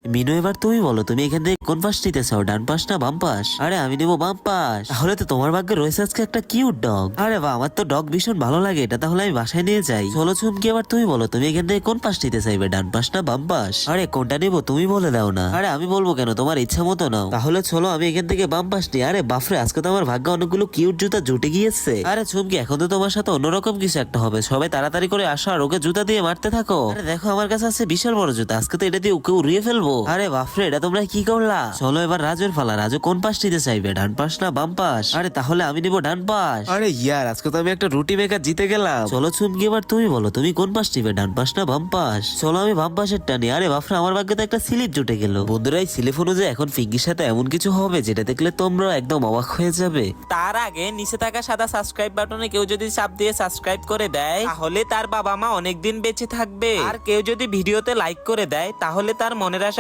মিনু এবার তুমি বলো, তুমি এখান থেকে কোন পাশ নিতে চাও, ডান পাশ না বাম পাশ? আরে আমি নেবো বাম পাশ। তাহলে তো তোমার ভাগ্যে রয়েছে আজকে একটা কিউট ডগ। আরে বাহ, আমার তো ডগ ভীষণ ভালো লাগে, এটা তাহলে আমি বাসায় নিয়ে যাই। চলো চুমকি, এবার তুমি বলো, তুমি এখান থেকে কোন পাশ নিতে চাইবে, ডান পাশ না বাম পাশ? আরে কোনটা নেবো তুমি বলে দাও না। আরে আমি বলবো কেন, তোমার ইচ্ছা মতো নাও। তাহলে চলো আমি এখান থেকে বাম পাশ নিই। আরে বাফরে, আজকে তো আমার ভাগ্যে অনেকগুলো কিউট জুতা জুটে গিয়েছে। আরে চুমকি, এখন তো তোমার সাথে অন্যরকম কিছু একটা হবে, সবাই তাড়াতাড়ি করে আসো আর ওকে জুতা দিয়ে মারতে থাকো। আরে দেখো, আমার কাছে আছে বিশাল বড় জুতা, আজকে তো এটা দিয়ে ওকে উড়িয়ে ফেলবো। আরে বাফরে, এটা তোমরা কি করলা? চলো এবার রাজুর ফালা। রাজু কোন পাশ নিতে চাইবে, ডান পাশ না বাম পাশ? আরে তাহলে আমি নিবো ডান পাশ। আরে ইয়ার, আজকে তো আমি একটা রুটি মেকার জিতে গেলাম। চলো চুমকি, এবার তুমি বলো, তুমি কোন পাশ নিবে, ডান পাশ না বাম পাশ? চলো আমি বাম পাশের টানি। আরে বাফরে, আমার ভাগ্যে তো একটা স্লিপ জুটে গেল। বন্ধুরা, এই স্লিপ অনুযায়ী এখন ফিঙ্গির সাথে এমন কিছু হবে যেটা দেখলে তোমরা একদম অবাক হয়ে যাবে। তার আগে নিচে থাকা সাদা সাবস্ক্রাইব বাটনে কেউ যদি চাপ দিয়ে সাবস্ক্রাইব করে দেয় তাহলে তার বাবা মা অনেকদিন বেঁচে থাকবে। আর কেউ যদি ভিডিওতে লাইক করে দেয় তাহলে তার মনের আশা